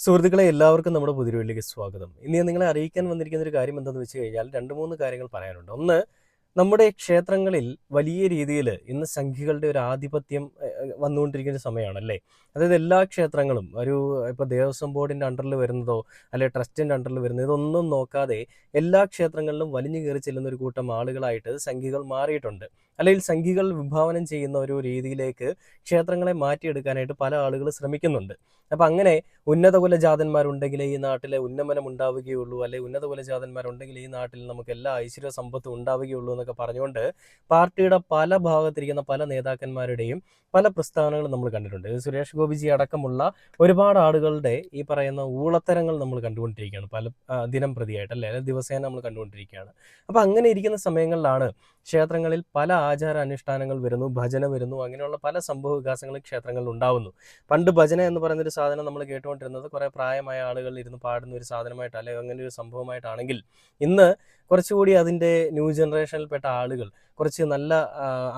സുഹൃത്തുക്കളെ എല്ലാവർക്കും നമ്മുടെ പുതിയൊരുവിലേക്ക് സ്വാഗതം. ഇന്ന് ഞാൻ നിങ്ങളെ അറിയിക്കാൻ വന്നിരിക്കുന്ന ഒരു കാര്യം എന്താണെന്ന് വെച്ച് കഴിഞ്ഞാൽ 2-3 കാര്യങ്ങൾ പറയാനുണ്ട്. ഒന്ന്, നമ്മുടെ ക്ഷേത്രങ്ങളിൽ വലിയ രീതിയിൽ ഇന്ന് സംഖ്യകളുടെ ഒരു ആധിപത്യം വന്നുകൊണ്ടിരിക്കുന്ന സമയമാണല്ലേ. അതായത് എല്ലാ ക്ഷേത്രങ്ങളും ഇപ്പോൾ ദേവസ്വം ബോർഡിൻ്റെ അണ്ടറിൽ വരുന്നതോ അല്ലെങ്കിൽ ട്രസ്റ്റിൻ്റെ അണ്ടറിൽ വരുന്നതോ ഇതൊന്നും നോക്കാതെ എല്ലാ ക്ഷേത്രങ്ങളിലും വലിഞ്ഞു കയറി ചെല്ലുന്ന ഒരു കൂട്ടം ആളുകളായിട്ട് സംഖ്യകൾ മാറിയിട്ടുണ്ട്. അല്ലെങ്കിൽ സംഖ്യകൾ വിഭാവനം ചെയ്യുന്ന ഒരു രീതിയിലേക്ക് ക്ഷേത്രങ്ങളെ മാറ്റിയെടുക്കാനായിട്ട് പല ആളുകൾ ശ്രമിക്കുന്നുണ്ട്. അപ്പം അങ്ങനെ ഉന്നത കുലജാതന്മാരുണ്ടെങ്കിലേ ഈ നാട്ടിലെ ഉന്നമനം ഉണ്ടാവുകയുള്ളൂ, അല്ലെങ്കിൽ ഉന്നത കുലജാതന്മാരുണ്ടെങ്കിൽ ഈ നാട്ടിൽ നമുക്ക് എല്ലാ ഐശ്വര്യ സമ്പത്തും ഉണ്ടാവുകയുള്ളൂ എന്നൊക്കെ പറഞ്ഞുകൊണ്ട് പാർട്ടിയുടെ പല ഭാഗത്തിരിക്കുന്ന പല നേതാക്കന്മാരുടെയും പല പ്രസ്താവനകളും നമ്മൾ കണ്ടിട്ടുണ്ട്. സുരേഷ് ഗോപിജി അടക്കമുള്ള ഒരുപാട് ആളുകളുടെ ഈ പറയുന്ന ഊളത്തരങ്ങൾ നമ്മൾ കണ്ടുകൊണ്ടിരിക്കുകയാണ് ദിനം പ്രതിയായിട്ട്, അല്ലെങ്കിൽ ദിവസേന നമ്മൾ കണ്ടുകൊണ്ടിരിക്കുകയാണ്. അപ്പം അങ്ങനെ ഇരിക്കുന്ന സമയങ്ങളിലാണ് ക്ഷേത്രങ്ങളിൽ പല ആചാര അനുഷ്ഠാനങ്ങൾ വരുന്നു, ഭജന വരുന്നു, അങ്ങനെയുള്ള പല സംഭവ വികാസങ്ങളും ക്ഷേത്രങ്ങളിൽ ഉണ്ടാവുന്നു. പണ്ട് ഭജന എന്ന് പറയുന്നൊരു സാധനം നമ്മൾ കേട്ടുകൊണ്ടിരുന്നത് കുറേ പ്രായമായ ആളുകൾ ഇരുന്ന് പാടുന്ന ഒരു സാധനമായിട്ട്, അല്ലെങ്കിൽ അങ്ങനെ ഒരു സംഭവമായിട്ടാണെങ്കിൽ ഇന്ന് കുറച്ചുകൂടി അതിൻ്റെ ന്യൂ ജനറേഷനിൽപ്പെട്ട ആളുകൾ കുറച്ച് നല്ല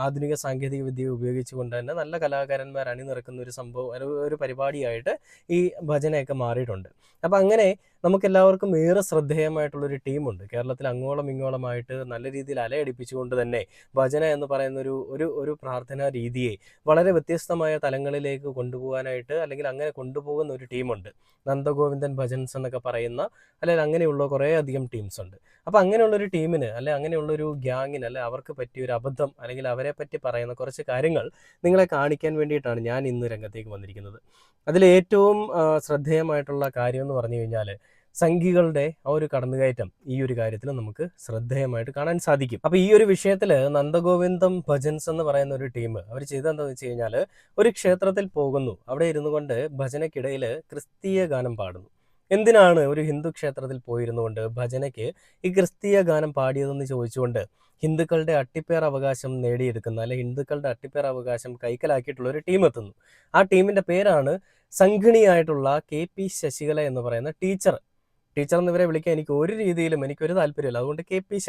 ആധുനിക സാങ്കേതിക വിദ്യ ഉപയോഗിച്ചുകൊണ്ട് തന്നെ നല്ല കലാകാരന്മാർ അണിനിരക്കുന്ന ഒരു സംഭവം, ഒരു പരിപാടിയായിട്ട് ഈ ഭജനയൊക്കെ മാറിയിട്ടുണ്ട്. അപ്പം അങ്ങനെ നമുക്കെല്ലാവർക്കും ഏറെ ശ്രദ്ധേയമായിട്ടുള്ളൊരു ടീമുണ്ട് കേരളത്തിൽ. അങ്ങോളം ഇങ്ങോളമായിട്ട് നല്ല രീതിയിൽ അലയടിപ്പിച്ചുകൊണ്ട് തന്നെ ഭജന എന്ന് പറയുന്ന ഒരു ഒരു ഒരു പ്രാർത്ഥനാ രീതിയെ വളരെ വ്യത്യസ്തമായ തലങ്ങളിലേക്ക് കൊണ്ടുപോകാനായിട്ട്, അല്ലെങ്കിൽ അങ്ങനെ കൊണ്ടുപോകുന്ന ഒരു ടീമുണ്ട്. നന്ദഗോവിന്ദൻ ഭജൻസ് എന്നൊക്കെ പറയുന്ന, അല്ലെങ്കിൽ അങ്ങനെയുള്ള കുറേ അധികം ടീംസ് ഉണ്ട്. അപ്പം അങ്ങനെയുള്ളൊരു ടീമിന്, അല്ലെങ്കിൽ അങ്ങനെയുള്ളൊരു ഗ്യാങ്ങിന്, അല്ലെങ്കിൽ അവർക്ക് പറ്റിയൊരു അബദ്ധം, അല്ലെങ്കിൽ അവരെ പറ്റി പറയുന്ന കുറച്ച് കാര്യങ്ങൾ നിങ്ങളെ കാണിക്കാൻ വേണ്ടിയിട്ടാണ് ഞാൻ ഇന്ന് രംഗത്തേക്ക് വന്നിരിക്കുന്നത്. അതിലേറ്റവും ശ്രദ്ധേയമായിട്ടുള്ള കാര്യം എന്ന് പറഞ്ഞു കഴിഞ്ഞാൽ സംഘികളുടെ ആ ഒരു കടന്നുകയറ്റം ഈ ഒരു കാര്യത്തിൽ നമുക്ക് ശ്രദ്ധേയമായിട്ട് കാണാൻ സാധിക്കും. അപ്പോൾ ഈ ഒരു വിഷയത്തിൽ നന്ദഗോവിന്ദം ഭജൻസ് എന്ന് പറയുന്ന ഒരു ടീം അവർ ചെയ്തെന്താണെന്ന് വെച്ച് കഴിഞ്ഞാൽ, ഒരു ക്ഷേത്രത്തിൽ പോകുന്നു, അവിടെ ഇരുന്നു കൊണ്ട് ഭജനയ്ക്കിടയിൽ ക്രിസ്തീയ ഗാനം പാടുന്നു. എന്തിനാണ് ഒരു ഹിന്ദു ക്ഷേത്രത്തിൽ പോയിരുന്നു കൊണ്ട് ഭജനയ്ക്ക് ഈ ക്രിസ്തീയ ഗാനം പാടിയതെന്ന് ചോദിച്ചുകൊണ്ട് ഹിന്ദുക്കളുടെ അട്ടിപ്പേർ അവകാശം നേടിയെടുക്കുന്ന, അല്ലെ ഹിന്ദുക്കളുടെ അട്ടിപ്പേർ അവകാശം കൈക്കലാക്കിയിട്ടുള്ള ഒരു ടീം എത്തുന്നു. ആ ടീമിന്റെ പേരാണ് സംഘിണിയായിട്ടുള്ള KP ശശികല എന്ന് പറയുന്ന ടീച്ചർ. എന്നിവരെ വിളിക്കാൻ എനിക്കൊരു രീതിയിലും എനിക്കൊരു താല്പര്യമില്ല. അതുകൊണ്ട് KP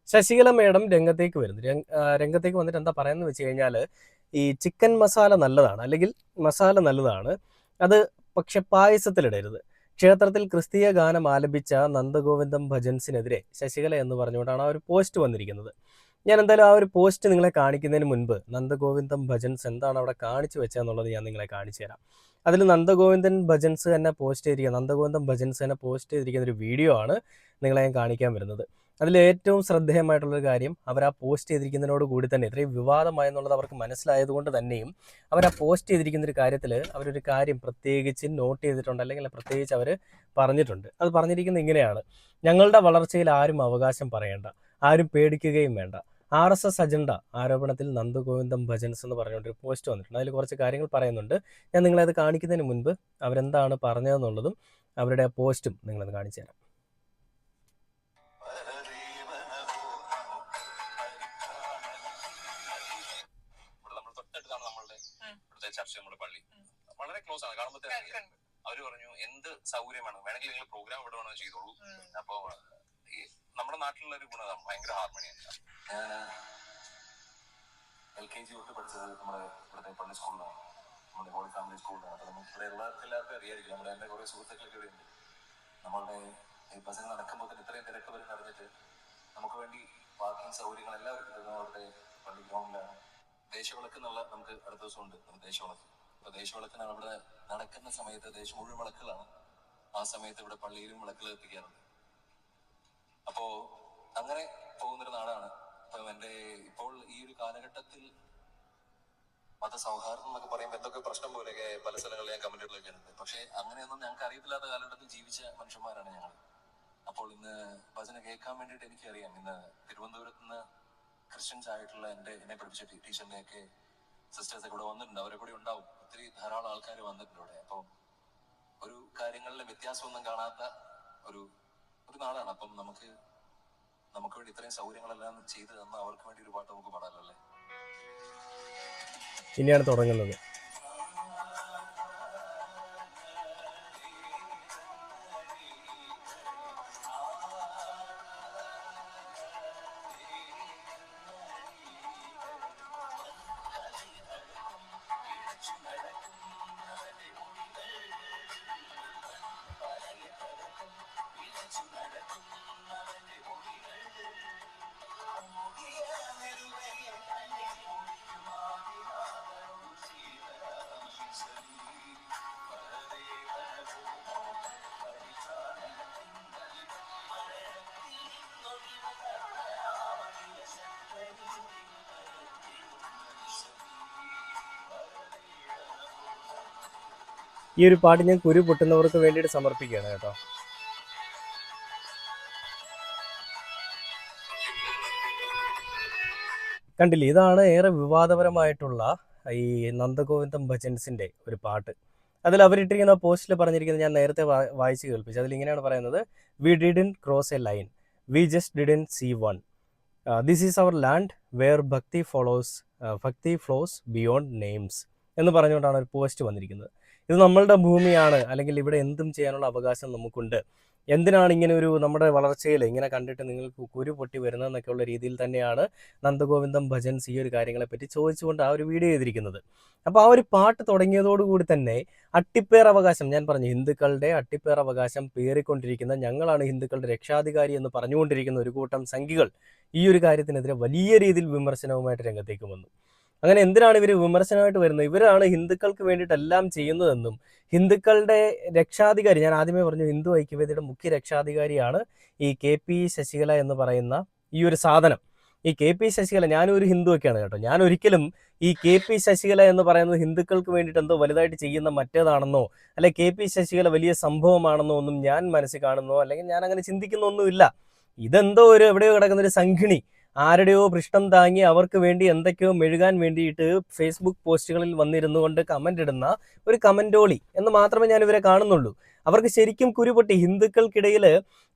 ശശികല മേഡം രംഗത്തേക്ക് വരുന്നു. രംഗത്തേക്ക് വന്നിട്ട് എന്താ പറയുന്നത് വെച്ച് കഴിഞ്ഞാൽ, ഈ ചിക്കൻ മസാല നല്ലതാണ്, അല്ലെങ്കിൽ മസാല നല്ലതാണ്, അത് പക്ഷെ പായസത്തിലിടരുത്. ക്ഷേത്രത്തിൽ ക്രിസ്തീയ ഗാനം ആലപിച്ച നന്ദഗോവിന്ദം ഭജൻസിനെതിരെ ശശികല എന്ന് പറഞ്ഞുകൊണ്ടാണ് ആ ഒരു പോസ്റ്റ് വന്നിരിക്കുന്നത്. ഞാൻ എന്തായാലും ആ ഒരു പോസ്റ്റ് നിങ്ങളെ കാണിക്കുന്നതിന് മുൻപ് നന്ദഗോവിന്ദം ഭജൻസ് എന്താണ് അവിടെ കാണിച്ചു വെച്ചതെന്നുള്ളത് ഞാൻ നിങ്ങളെ കാണിച്ചു തരാം. അതിൽ നന്ദഗോവിന്ദൻ ഭജൻസ് തന്നെ നന്ദഗോവിന്ദം ഭജൻസ് തന്നെ പോസ്റ്റ് ചെയ്തിരിക്കുന്ന ഒരു വീഡിയോ ആണ് നിങ്ങളെ ഞാൻ കാണിക്കാൻ വരുന്നത്. അതിൽ ഏറ്റവും ശ്രദ്ധേയമായിട്ടുള്ളൊരു കാര്യം, അവർ ആ പോസ്റ്റ് ചെയ്തിരിക്കുന്നതിനോട് കൂടി തന്നെ ഇത്രയും വിവാദമായെന്നുള്ളത് അവർക്ക് മനസ്സിലായതുകൊണ്ട് തന്നെയും അവർ ആ പോസ്റ്റ് ചെയ്തിരിക്കുന്ന ഒരു കാര്യത്തിൽ അവരൊരു കാര്യം പ്രത്യേകിച്ച് നോട്ട് ചെയ്തിട്ടുണ്ട്, അല്ലെങ്കിൽ പ്രത്യേകിച്ച് അവർ പറഞ്ഞിട്ടുണ്ട്. അത് പറഞ്ഞിരിക്കുന്നത് ഇങ്ങനെയാണ്: ഞങ്ങളുടെ വളർച്ചയിൽ ആരും അവകാശം പറയേണ്ട, ആരും പേടിക്കുകയും വേണ്ട. RSS അജണ്ട ആരോപണത്തിൽ നന്ദഗോവിന്ദം ഭജൻസ് എന്ന് പറഞ്ഞുകൊണ്ടൊരു പോസ്റ്റ് വന്നിട്ടുണ്ട്. അതിൽ കുറച്ച് കാര്യങ്ങൾ പറയുന്നുണ്ട്. ഞാൻ നിങ്ങളത് കാണിക്കുന്നതിന് മുൻപ് അവരെന്താണ് പറഞ്ഞതെന്നുള്ളതും അവരുടെ ആ പോസ്റ്റും നിങ്ങളത് കാണിച്ചു തരാം. പള്ളി വളരെ ക്ലോസ് ആണ്, കാണുമ്പോൾ അവര് പറഞ്ഞു എന്ത് സൗകര്യമാണ് വേണമെങ്കിൽ നിങ്ങൾ പ്രോഗ്രാം ഇവിടെ വേണമെന്ന് ചെയ്തോളൂ. അപ്പൊ നമ്മുടെ നാട്ടിലുള്ള ഒരു ഗുണം ഭയങ്കര ഹാർമണിയാണ്. ഞാൻ LKG തൊട്ട് പഠിച്ചത് നമ്മുടെ ഇവിടുത്തെ പള്ളി സ്കൂളിലാണ്, നമ്മുടെ ഹോളി ഫാമിലി സ്കൂളിലാണ്. അപ്പൊ നമുക്ക് ഇവിടെ എല്ലാവർക്കും അറിയായിരിക്കും, നമ്മുടെ എൻ്റെ കുറെ സുഹൃത്തുക്കളൊക്കെ ഇവിടെ ഉണ്ട്. നമ്മളുടെ ഈ ബസ് നടക്കുമ്പോൾ തന്നെ ഇത്രയും തിരക്ക് വരുന്ന അറിഞ്ഞിട്ട് നമുക്ക് വേണ്ടി പാർക്കിംഗ് സൗകര്യങ്ങൾ എല്ലാവർക്കും കിട്ടുന്നത് അവിടുത്തെ പള്ളി ഗ്രൗണ്ടിലാണ്. ദേശവിളക്ക് എന്നുള്ള നമുക്ക് അടുത്ത ദിവസം ഉണ്ട് ദേശവിളക്ക്. അപ്പൊ ദേശവിളക്കിന് അവിടെ നടക്കുന്ന സമയത്ത് മുഴുവൻ വിളക്കുകളാണ്. ആ സമയത്ത് ഇവിടെ പള്ളിയിലും വിളക്കുകൾ എത്തിക്കാറുണ്ട്. അപ്പോ അങ്ങനെ പോകുന്നൊരു നാടാണ്. അപ്പൊ ഇപ്പോൾ ഈ ഒരു കാലഘട്ടത്തിൽ മതസൗഹാർദ്ദം എന്നൊക്കെ പറയുമ്പോൾ എന്തൊക്കെ പ്രശ്നം പോലെയൊക്കെ പല സ്ഥലങ്ങളിൽ ഞാൻ കമന്റുകളൊക്കെ ഉണ്ട്. പക്ഷെ അങ്ങനെയൊന്നും ഞങ്ങൾക്ക് അറിയത്തില്ലാത്ത കാലഘട്ടത്തിൽ ജീവിച്ച മനുഷ്യന്മാരാണ് ഞങ്ങൾ. അപ്പോൾ ഇന്ന് ഭജന കേൾക്കാൻ വേണ്ടിയിട്ട് എനിക്കറിയാം, ഇന്ന് തിരുവനന്തപുരത്ത് നിന്ന് ക്രിസ്ത്യൻസ് ആയിട്ടുള്ള എന്നെ പഠിപ്പിച്ച ടീച്ചറിനെയൊക്കെ സിസ്റ്റേഴ്സൊക്കെ ഇവിടെ വന്നിട്ടുണ്ട്, അവരെ കൂടെ ഉണ്ടാവും. ഒത്തിരി ധാരാളം ആൾക്കാർ വന്നിട്ടുണ്ട് ഇവിടെ. അപ്പം ഒരു കാര്യങ്ങളിലെ വ്യത്യാസമൊന്നും കാണാത്ത ഒരു നാടാണ്. അപ്പം നമുക്ക് വേണ്ടി ഇത്രയും സൗകര്യങ്ങളെല്ലാം ചെയ്തു തന്ന അവർക്ക് വേണ്ടി ഒരു പാട്ട് നമുക്ക് പാടാലോ അല്ലേ? ഇനിയാണ് തുടങ്ങുന്നത്. ഈ ഒരു പാട്ട് ഞാൻ കുരു പൊട്ടുന്നവർക്ക് വേണ്ടിയിട്ട് സമർപ്പിക്കുകയാണ് കേട്ടോ. കണ്ടില്ലേ, ഇതാണ് ഏറെ വിവാദപരമായിട്ടുള്ള ഈ നന്ദഗോവിന്ദം ഭജൻസിൻ്റെ ഒരു പാട്ട്. അതിൽ അവരിട്ടിരിക്കുന്ന പോസ്റ്റിൽ പറഞ്ഞിരിക്കുന്നത് ഞാൻ നേരത്തെ വായിച്ച് കേൾപ്പിച്ചു. അതിലിങ്ങനെയാണ് പറയുന്നത്: we didn't cross a line, we just didn't see one, this is our land where bhakti flows beyond names എന്ന് പറഞ്ഞുകൊണ്ടാണ് ഒരു പോസ്റ്റ് വന്നിരിക്കുന്നത്. ഇത് നമ്മളുടെ ഭൂമിയാണ്, അല്ലെങ്കിൽ ഇവിടെ എന്തും ചെയ്യാനുള്ള അവകാശം നമുക്കുണ്ട്, എന്തിനാണ് ഇങ്ങനെ ഒരു നമ്മുടെ വളർച്ചയിൽ ഇങ്ങനെ കണ്ടിട്ട് നിങ്ങൾക്ക് കുരു പൊട്ടി വരുന്നതെന്നൊക്കെയുള്ള രീതിയിൽ തന്നെയാണ് നന്ദഗോവിന്ദം ഭജൻസ് ഈ ഒരു കാര്യങ്ങളെപ്പറ്റി ചോദിച്ചുകൊണ്ട് ആ ഒരു വീഡിയോ ചെയ്തിരിക്കുന്നത്. അപ്പോൾ ആ ഒരു പാട്ട് തുടങ്ങിയതോടുകൂടി തന്നെ അട്ടിപ്പേർ അവകാശം, ഞാൻ പറഞ്ഞു ഹിന്ദുക്കളുടെ അട്ടിപ്പേർ അവകാശം പേറിക്കൊണ്ടിരിക്കുന്ന, ഞങ്ങളാണ് ഹിന്ദുക്കളുടെ രക്ഷാധികാരി എന്ന് പറഞ്ഞുകൊണ്ടിരിക്കുന്ന ഒരു കൂട്ടം സംഘികൾ ഈ ഒരു കാര്യത്തിനെതിരെ വലിയ രീതിയിൽ വിമർശനവുമായിട്ട് രംഗത്തേക്ക് വന്നു. അങ്ങനെ എന്തിനാണ് ഇവർ വിമർശനമായിട്ട് വരുന്നത്? ഇവരാണ് ഹിന്ദുക്കൾക്ക് വേണ്ടിയിട്ടെല്ലാം ചെയ്യുന്നതെന്നും ഹിന്ദുക്കളുടെ രക്ഷാധികാരി, ഞാൻ ആദ്യമേ പറഞ്ഞു ഹിന്ദു ഐക്യവേദിയുടെ മുഖ്യ രക്ഷാധികാരിയാണ് ഈ KP ശശികല എന്ന് പറയുന്ന ഈ ഒരു സാധനം. ഈ KP ശശികല, ഞാനൊരു ഹിന്ദുവൊക്കെയാണ് കേട്ടോ, ഞാൻ ഒരിക്കലും ഈ KP ശശികല എന്ന് പറയുന്നത് ഹിന്ദുക്കൾക്ക് വേണ്ടിയിട്ട് എന്തോ വലുതായിട്ട് ചെയ്യുന്ന മറ്റേതാണെന്നോ അല്ലെ KP ശശികല വലിയ സംഭവമാണെന്നോ ഒന്നും ഞാൻ മനസ്സിൽ കാണുന്നോ അല്ലെങ്കിൽ ഞാൻ അങ്ങനെ ചിന്തിക്കുന്നൊന്നുമില്ല. ഇതെന്തോ ഒരു എവിടെയോ കിടക്കുന്ന ഒരു സംഘിണി, ആരുടെയോ പൃഷ്ഠം താങ്ങി അവർക്ക് വേണ്ടി എന്തൊക്കെയോ മെഴുകാൻ വേണ്ടിയിട്ട് ഫേസ്ബുക്ക് പോസ്റ്റുകളിൽ വന്നിരുന്നു കൊണ്ട് കമൻ്റ് ഇടുന്ന ഒരു കമൻ്റോളി എന്ന് മാത്രമേ ഞാൻ ഇവരെ കാണുന്നുള്ളൂ. അവർക്ക് ശരിക്കും കുരുപൊട്ടി. ഹിന്ദുക്കൾക്കിടയിൽ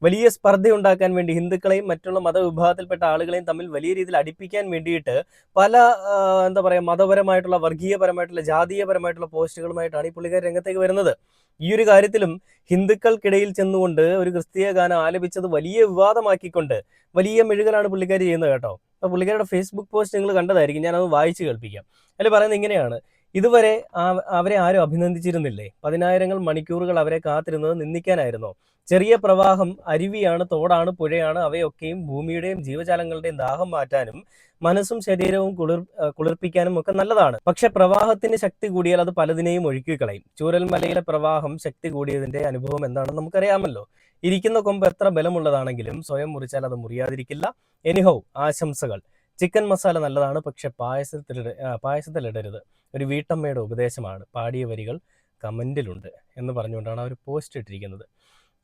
വലിയ സ്പർദ്ധ ഉണ്ടാക്കാൻ വേണ്ടി, ഹിന്ദുക്കളെയും മറ്റുള്ള മതവിഭാഗത്തിൽപ്പെട്ട ആളുകളെയും തമ്മിൽ വലിയ രീതിയിൽ അടുപ്പിക്കാൻ വേണ്ടിയിട്ട് പല എന്താ പറയുക മതപരമായിട്ടുള്ള, വർഗീയപരമായിട്ടുള്ള, ജാതീയപരമായിട്ടുള്ള പോസ്റ്റുകളുമായിട്ടാണ് ഈ പുള്ളിക്കാർ രംഗത്തേക്ക് വരുന്നത്. ഈ ഒരു കാര്യത്തിലും ഹിന്ദുക്കൾക്കിടയിൽ ചെന്നുകൊണ്ട് ഒരു ക്രിസ്തീയ ഗാനം ആലപിച്ചത് വലിയ വിവാദമാക്കിക്കൊണ്ട് വലിയ മെഴുകലാണ് പുള്ളിക്കാർ ചെയ്യുന്നത് കേട്ടോ. അപ്പോൾ പുള്ളിക്കാരുടെ ഫേസ്ബുക്ക് പോസ്റ്റ് നിങ്ങൾ കണ്ടതായിരിക്കും, ഞാനത് വായിച്ച് കേൾപ്പിക്കാം. അതിൽ പറയുന്നത് ഇങ്ങനെയാണ്: ഇതുവരെ അവരെ ആരും അഭിനന്ദിച്ചിരുന്നില്ലേ? 10,000 മണിക്കൂറുകൾ അവരെ കാത്തിരുന്നത് നിന്ദിക്കാനായിരുന്നോ? ചെറിയ പ്രവാഹം അരുവിയാണ്, തോടാണ്, പുഴയാണ്, അവയൊക്കെയും ഭൂമിയുടെയും ജീവജാലങ്ങളുടെയും ദാഹം മാറ്റാനും മനസ്സും ശരീരവും കുളിർപ്പിക്കാനും ഒക്കെ നല്ലതാണ്. പക്ഷെ പ്രവാഹത്തിന് ശക്തി കൂടിയാൽ അത് പലതിനെയും ഒഴുക്കിക്കളയും. ചൂരൽമലയിലെ പ്രവാഹം ശക്തി കൂടിയതിന്റെ അനുഭവം എന്താണെന്ന് നമുക്കറിയാമല്ലോ. ഇരിക്കുന്ന കൊമ്പ് എത്ര ബലമുള്ളതാണെങ്കിലും സ്വയം മുറിച്ചാൽ അത് മുറിയാതിരിക്കില്ല. എനിഹോ, ആശംസകൾ. ചിക്കൻ മസാല നല്ലതാണ്, പക്ഷെ പായസത്തിലിടരുത്. ഒരു വീട്ടമ്മയുടെ ഉപദേശമാണ്. പാടിയ വരികൾ കമന്റിലുണ്ട് എന്ന് പറഞ്ഞുകൊണ്ടാണ് അവർ പോസ്റ്റ് ഇട്ടിരിക്കുന്നത്.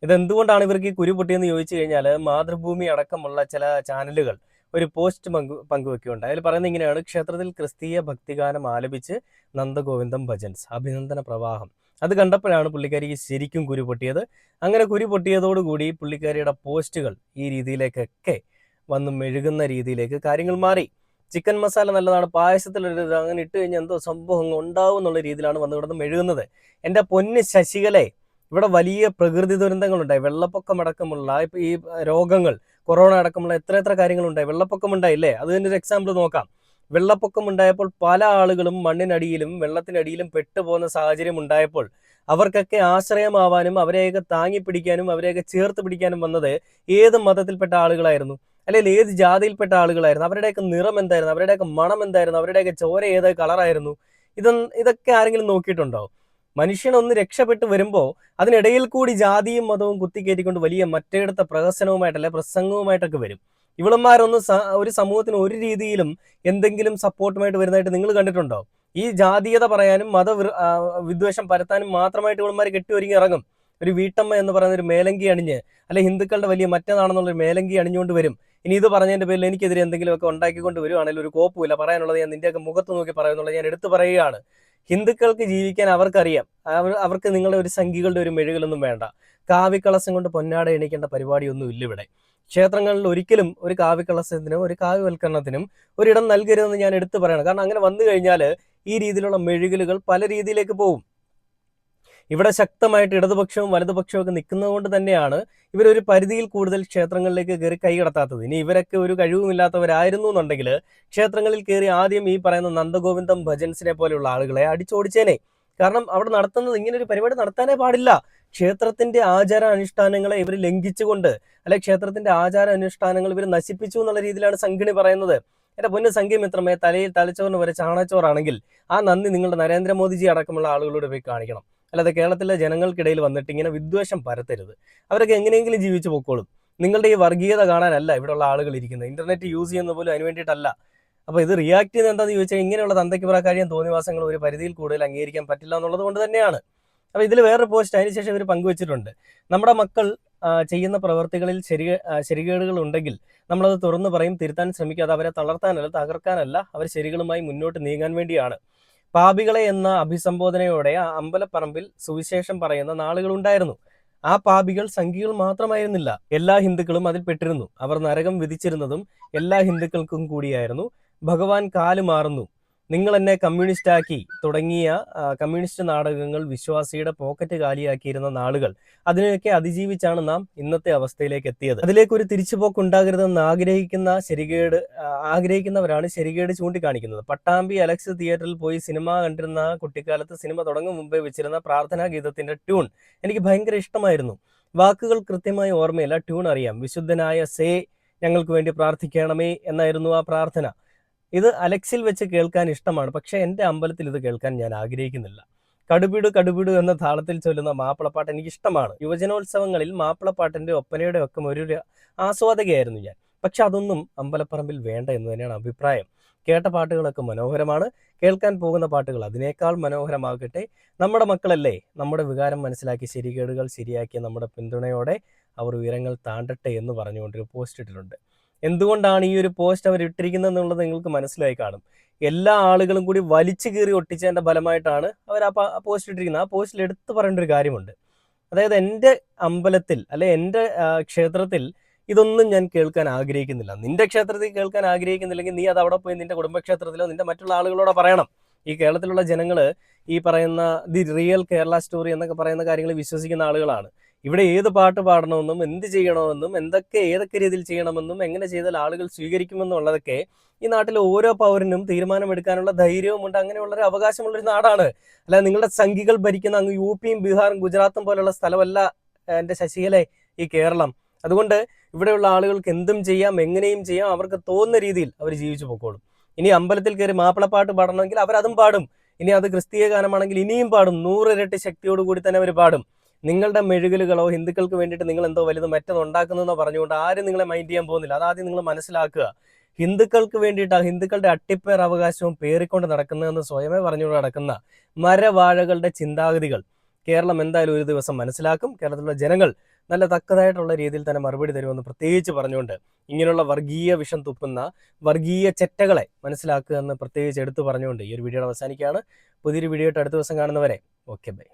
ഇതെന്തുകൊണ്ടാണ് ഇവർക്ക് ഈ കുരു പൊട്ടിയെന്ന് ചോദിച്ചു കഴിഞ്ഞാൽ, മാതൃഭൂമി അടക്കമുള്ള ചില ചാനലുകൾ ഒരു പോസ്റ്റ് പങ്കുവെക്കുകയുണ്ട്. അതിൽ പറയുന്നത് ഇങ്ങനെയാണ്: ക്ഷേത്രത്തിൽ ക്രിസ്തീയ ഭക്തിഗാനം ആലപിച്ച് നന്ദഗോവിന്ദം ഭജൻസ്, അഭിനന്ദന പ്രവാഹം. അത് കണ്ടപ്പോഴാണ് പുള്ളിക്കാരിക്ക് ശരിക്കും കുരു പൊട്ടിയത്. അങ്ങനെ കുരു പൊട്ടിയതോടുകൂടി പുള്ളിക്കാരിയുടെ പോസ്റ്റുകൾ ഈ രീതിയിലേക്കൊക്കെ വന്ന് മെഴുകുന്ന രീതിയിലേക്ക് കാര്യങ്ങൾ മാറി. ചിക്കൻ മസാല നല്ലതാണ്, പായസത്തിലിടരുത്, അങ്ങനെ ഇട്ട് കഴിഞ്ഞാൽ എന്തോ സംഭവം ഉണ്ടാവും എന്നുള്ള രീതിയിലാണ് വന്ന് കിടന്ന് മെഴുകുന്നത്. എൻ്റെ പൊന്ന് ശശികലേ, ഇവിടെ വലിയ പ്രകൃതി ദുരന്തങ്ങളുണ്ടായി, വെള്ളപ്പൊക്കമടക്കമുള്ള ഈ രോഗങ്ങൾ, കൊറോണ അടക്കമുള്ള എത്ര കാര്യങ്ങളുണ്ടായി. വെള്ളപ്പൊക്കം ഉണ്ടായില്ലേ, അത് തന്നെ ഒരു എക്സാമ്പിൾ നോക്കാം. വെള്ളപ്പൊക്കം ഉണ്ടായപ്പോൾ പല ആളുകളും മണ്ണിനടിയിലും വെള്ളത്തിനടിയിലും പെട്ടുപോകുന്ന സാഹചര്യം ഉണ്ടായപ്പോൾ അവർക്കൊക്കെ ആശ്രയമാവാനും അവരെയൊക്കെ താങ്ങി പിടിക്കാനും അവരെയൊക്കെ ചേർത്ത് പിടിക്കാനും വന്നത് ഏത് മതത്തിൽപ്പെട്ട ആളുകളായിരുന്നു, അല്ലെങ്കിൽ ഏത് ജാതിയിൽപ്പെട്ട ആളുകളായിരുന്നു? അവരുടെയൊക്കെ നിറം എന്തായിരുന്നു? അവരുടെയൊക്കെ മണം എന്തായിരുന്നു? അവരുടെയൊക്കെ ചോര ഏത് കളറായിരുന്നു? ഇതൊക്കെ ആരെങ്കിലും നോക്കിയിട്ടുണ്ടോ? മനുഷ്യനൊന്ന് രക്ഷപ്പെട്ട് വരുമ്പോൾ അതിനിടയിൽ കൂടി ജാതിയും മതവും കുത്തിക്കയറ്റിക്കൊണ്ട് വലിയ മറ്റേടത്തെ പ്രഹസനവുമായിട്ടല്ല പ്രസംഗവുമായിട്ടൊക്കെ വരും. ഇവളന്മാരൊന്നും ഒരു സമൂഹത്തിന് ഒരു രീതിയിലും എന്തെങ്കിലും സപ്പോർട്ടുമായിട്ട് വരുന്നതായിട്ട് നിങ്ങൾ കണ്ടിട്ടുണ്ടോ? ഈ ജാതീയത പറയാനും വിദ്വേഷം പരത്താനും മാത്രമായിട്ട് ഇവളന്മാർ കെട്ടിയൊരുങ്ങി ഇറങ്ങും. ഒരു വീട്ടമ്മ എന്ന് പറയുന്ന ഒരു മേലങ്കി അണിഞ്ഞ്, അല്ലെ ഹിന്ദുക്കളുടെ വലിയ മറ്റേതാണെന്നുള്ളൊരു മേലങ്കി അണിഞ്ഞുകൊണ്ട് വരും. ഇനി ഇത് പറഞ്ഞതിൻ്റെ പേരിൽ എനിക്കെതിരെ എന്തെങ്കിലുമൊക്കെ ഉണ്ടാക്കിക്കൊണ്ട് വരുവാണെങ്കിൽ ഒരു കോപ്പുമില്ല, പറയാനുള്ളത് ഞാൻ നിന്റെയൊക്കെ മുഖത്ത് നോക്കി പറയുന്നുള്ളത് ഞാൻ എടുത്തു പറയുകയാണ്. ഹിന്ദുക്കൾക്ക് ജീവിക്കാൻ അവർക്കറിയാം. അവർക്ക് നിങ്ങളുടെ ഒരു സംഘികളുടെ ഒരു മെഴുകലൊന്നും വേണ്ട. കാവിക്കളസം കൊണ്ട് പൊന്നാട എണീക്കേണ്ട പരിപാടിയൊന്നും ഇല്ല ഇവിടെ. ക്ഷേത്രങ്ങളിൽ ഒരിക്കലും ഒരു കാവിക്കളസത്തിനും ഒരു കാവ്യവൽക്കരണത്തിനും ഒരിടം നൽകരുതെന്ന് ഞാൻ എടുത്തു പറയണം. കാരണം അങ്ങനെ വന്നു കഴിഞ്ഞാൽ ഈ രീതിയിലുള്ള മെഴുകലുകൾ പല രീതിയിലേക്ക് പോകും. ഇവിടെ ശക്തമായിട്ട് ഇടതുപക്ഷവും വലതുപക്ഷവും ഒക്കെ നിൽക്കുന്നത് കൊണ്ട് തന്നെയാണ് ഇവരൊരു പരിധിയിൽ കൂടുതൽ ക്ഷേത്രങ്ങളിലേക്ക് കയറി കൈ കടത്താത്തത്. ഇനി ഇവരൊക്കെ ഒരു കഴിവുമില്ലാത്തവരായിരുന്നു എന്നുണ്ടെങ്കിൽ ക്ഷേത്രങ്ങളിൽ കയറി ആദ്യം ഈ പറയുന്ന നന്ദഗോവിന്ദം ഭജൻസിനെ പോലെയുള്ള ആളുകളെ അടിച്ചോടിച്ചേനെ. കാരണം അവിടെ നടത്തുന്നത് ഇങ്ങനെ ഒരു പരിപാടി നടത്താനേ പാടില്ല. ക്ഷേത്രത്തിന്റെ ആചാര അനുഷ്ഠാനങ്ങളെ ഇവർ ലംഘിച്ചുകൊണ്ട്, അല്ലെ ക്ഷേത്രത്തിന്റെ ആചാര അനുഷ്ഠാനങ്ങൾ ഇവർ നശിപ്പിച്ചു എന്നുള്ള രീതിയിലാണ് സംഘിണി പറയുന്നത്. എന്റെ പൊന്നു സംഘമിത്രമേ, തലയിൽ തലച്ചോറിന് വരെ ചാണച്ചോറാണെങ്കിൽ ആ നന്ദി നിങ്ങളുടെ നരേന്ദ്രമോദിജി അടക്കമുള്ള ആളുകളോട് പോയി കാണിക്കണം. അല്ലാതെ കേരളത്തിലെ ജനങ്ങൾക്കിടയിൽ വന്നിട്ട് ഇങ്ങനെ വിദ്വേഷം പരത്തരുത്. അവരൊക്കെ എങ്ങനെയെങ്കിലും ജീവിച്ചു പോയിക്കോളും. നിങ്ങളുടെ ഈ വർഗീയത കാണാനല്ല ഇവിടെയുള്ള ആളുകൾ ഇരിക്കുന്നത്. ഇന്റർനെറ്റ് യൂസ് ചെയ്യുന്ന പോലും അതിന് വേണ്ടിയിട്ടല്ല. അപ്പോൾ ഇത് റിയാക്ട് ചെയ്യുന്നത് എന്താണെന്ന് ചോദിച്ചാൽ, ഇങ്ങനെയുള്ള തന്തയ്ക്ക് പ്രകാരം തോന്നിവാസങ്ങൾ ഒരു പരിധിയിൽ കൂടുതൽ അംഗീകരിക്കാൻ പറ്റില്ല എന്നുള്ളത് കൊണ്ട് തന്നെയാണ്. അപ്പോൾ ഇതിൽ വേറൊരു പോസ്റ്റ് അതിനുശേഷം ഇവർ പങ്കുവച്ചിട്ടുണ്ട്. നമ്മുടെ മക്കൾ ചെയ്യുന്ന പ്രവർത്തികളിൽ ശരികേടുകൾ ഉണ്ടെങ്കിൽ നമ്മളത് തുറന്നു പറയും, തിരുത്താൻ ശ്രമിക്കുക. അത് അവരെ തളർത്താനല്ല, തകർക്കാനല്ല, അവർ ശരികളുമായി മുന്നോട്ട് നീങ്ങാൻ വേണ്ടിയാണ്. പാപികളെ എന്ന അഭിസംബോധനയോടെ ആ അമ്പലപ്പറമ്പിൽ സുവിശേഷം പറയുന്ന നാളുകളുണ്ടായിരുന്നു. ആ പാപികൾ സംഘികൾ മാത്രമായിരുന്നില്ല, എല്ലാ ഹിന്ദുക്കളും അതിൽ പെട്ടിരുന്നു. അവർ നരകം വിധിച്ചിരുന്നതും എല്ലാ ഹിന്ദുക്കൾക്കും കൂടിയായിരുന്നു. ഭഗവാൻ കാലുമാറുന്നു, നിങ്ങൾ എന്നെ കമ്മ്യൂണിസ്റ്റാക്കി തുടങ്ങിയ കമ്മ്യൂണിസ്റ്റ് നാടകങ്ങൾ വിശ്വാസിയുടെ പോക്കറ്റ് കാലിയാക്കിയിരുന്ന നാളുകൾ. അതിനെയൊക്കെ അതിജീവിച്ചാണ് നാം ഇന്നത്തെ അവസ്ഥയിലേക്ക് എത്തിയത്. അതിലേക്കൊരു തിരിച്ചുപോക്ക് ഉണ്ടാകരുതെന്ന് ആഗ്രഹിക്കുന്നവരാണ് ശരികേട് ചൂണ്ടിക്കാണിക്കുന്നത്. പട്ടാമ്പി അലക്സ് തിയേറ്ററിൽ പോയി സിനിമ കണ്ടിരുന്ന കുട്ടിക്കാലത്ത് സിനിമ തുടങ്ങും മുമ്പേ വെച്ചിരുന്ന പ്രാർത്ഥനാ ഗീതത്തിന്റെ ട്യൂൺ എനിക്ക് ഭയങ്കര ഇഷ്ടമായിരുന്നു. വാക്കുകൾ കൃത്യമായി ഓർമ്മയില്ല, ട്യൂൺ അറിയാം. വിശുദ്ധനായ സേ ഞങ്ങൾക്ക് വേണ്ടി പ്രാർത്ഥിക്കണമേ എന്നായിരുന്നു ആ പ്രാർത്ഥന. ഇത് അലക്സിൽ വെച്ച് കേൾക്കാൻ ഇഷ്ടമാണ്, പക്ഷേ എൻ്റെ അമ്പലത്തിൽ ഇത് കേൾക്കാൻ ഞാൻ ആഗ്രഹിക്കുന്നില്ല. കടുപിടു കടുപിടു എന്ന താളത്തിൽ ചൊല്ലുന്ന മാപ്പിളപ്പാട്ട് എനിക്ക് ഇഷ്ടമാണ്. യുവജനോത്സവങ്ങളിൽ മാപ്പിളപ്പാട്ടിൻ്റെ ഒപ്പനയുടെ ഒക്കെ ഒരു ആസ്വാദകയായിരുന്നു ഞാൻ. പക്ഷെ അതൊന്നും അമ്പലപ്പറമ്പിൽ വേണ്ട എന്ന് തന്നെയാണ് അഭിപ്രായം. കേട്ട പാട്ടുകളൊക്കെ മനോഹരമാണ്, കേൾക്കാൻ പോകുന്ന പാട്ടുകൾ അതിനേക്കാൾ മനോഹരമാകട്ടെ. നമ്മുടെ മക്കളല്ലേ, നമ്മുടെ വികാരം മനസ്സിലാക്കി ശരികേടുകൾ ശരിയാക്കിയ നമ്മുടെ പിന്തുണയോടെ അവർ ഉയരങ്ങൾ താണ്ടട്ടെ എന്ന് പറഞ്ഞുകൊണ്ടൊരു പോസ്റ്റ് ഇട്ടിട്ടുണ്ട്. എന്തുകൊണ്ടാണ് ഈ ഒരു പോസ്റ്റ് അവർ ഇട്ടിരിക്കുന്നത് എന്നുള്ളത് നിങ്ങൾക്ക് മനസ്സിലായി കാണും. എല്ലാ ആളുകളും കൂടി വലിച്ചു കീറി ഒട്ടിച്ചതിൻ്റെ ഫലമായിട്ടാണ് അവർ ആ പോസ്റ്റ് ഇട്ടിരിക്കുന്നത്. ആ പോസ്റ്റിൽ എടുത്തു പറയേണ്ട ഒരു കാര്യമുണ്ട്. അതായത് എൻ്റെ അമ്പലത്തിൽ അല്ലെ എൻ്റെ ക്ഷേത്രത്തിൽ ഇതൊന്നും ഞാൻ കേൾക്കാൻ ആഗ്രഹിക്കുന്നില്ല. നിന്റെ ക്ഷേത്രത്തിൽ കേൾക്കാൻ ആഗ്രഹിക്കുന്നില്ലെങ്കിൽ നീ അത് അവിടെ പോയി നിന്റെ കുടുംബക്ഷേത്രത്തിലോ നിന്റെ മറ്റുള്ള ആളുകളോട് പറയണം. ഈ കേരളത്തിലുള്ള ജനങ്ങൾ ഈ പറയുന്ന ദി റിയൽ കേരള സ്റ്റോറി എന്നൊക്കെ പറയുന്ന കാര്യങ്ങൾ വിശ്വസിക്കുന്ന ആളുകളാണ്. ഇവിടെ ഏത് പാട്ട് പാടണമെന്നും എന്ത് ചെയ്യണമെന്നും ഏതൊക്കെ രീതിയിൽ ചെയ്യണമെന്നും എങ്ങനെ ചെയ്താൽ ആളുകൾ സ്വീകരിക്കുമെന്നും ഉള്ളതൊക്കെ ഈ നാട്ടിലെ ഓരോ പൗരനും തീരുമാനമെടുക്കാനുള്ള ധൈര്യവും ഉണ്ട്. അങ്ങനെയുള്ളൊരു അവകാശമുള്ളൊരു നാടാണ്. അല്ലാതെ നിങ്ങളുടെ സംഘികൾ ഭരിക്കുന്ന അങ്ങ് യുപിയും ബീഹാറും ഗുജറാത്തും പോലുള്ള സ്ഥലമല്ല എൻ്റെ ശശികലെ ഈ കേരളം. അതുകൊണ്ട് ഇവിടെയുള്ള ആളുകൾക്ക് എന്തും ചെയ്യാം, എങ്ങനെയും ചെയ്യാം, അവർക്ക് തോന്നുന്ന രീതിയിൽ അവർ ജീവിച്ചു പോയിക്കോളും. ഇനി അമ്പലത്തിൽ കയറി മാപ്പിളപ്പാട്ട് പാടണമെങ്കിൽ അവരതും പാടും. ഇനി അത് ക്രിസ്തീയ ഗാനമാണെങ്കിൽ ഇനിയും പാടും. 100 ഇരട്ടി ശക്തിയോടുകൂടി തന്നെ അവർ പാടും. നിങ്ങളുടെ മെഴുകലുകളോ ഹിന്ദുക്കൾക്ക് വേണ്ടിയിട്ട് നിങ്ങൾ എന്തോ വലുത് മറ്റൊന്ന് ഉണ്ടാക്കുന്നതെന്നോ പറഞ്ഞുകൊണ്ട് ആരും നിങ്ങളെ മൈൻഡ് ചെയ്യാൻ പോകുന്നില്ല. അതാദ്യം നിങ്ങൾ മനസ്സിലാക്കുക. ഹിന്ദുക്കൾക്ക് വേണ്ടിയിട്ട് ഹിന്ദുക്കളുടെ അട്ടിപ്പേർ അവകാശവും പേറിക്കൊണ്ട് നടക്കുന്നതെന്ന് സ്വയമേ പറഞ്ഞുകൊണ്ട് നടക്കുന്ന മരവാഴകളുടെ ചിന്താഗതികൾ കേരളം എന്തായാലും ഒരു ദിവസം മനസ്സിലാക്കും. കേരളത്തിലുള്ള ജനങ്ങൾ നല്ല തക്കതായിട്ടുള്ള രീതിയിൽ തന്നെ മറുപടി തരുമെന്ന് പ്രത്യേകിച്ച് പറഞ്ഞുകൊണ്ട് ഇങ്ങനെയുള്ള വർഗീയ വിഷം തുപ്പുന്ന വർഗീയ ചെറ്റകളെ മനസ്സിലാക്കുക എന്ന് പ്രത്യേകിച്ച് എടുത്തു പറഞ്ഞുകൊണ്ട് ഈ ഒരു വീഡിയോ അവസാനിക്കുകയാണ്. പുതിയൊരു വീഡിയോ ആയിട്ട് അടുത്ത ദിവസം കാണുന്നവരെ ഓക്കെ ബൈ.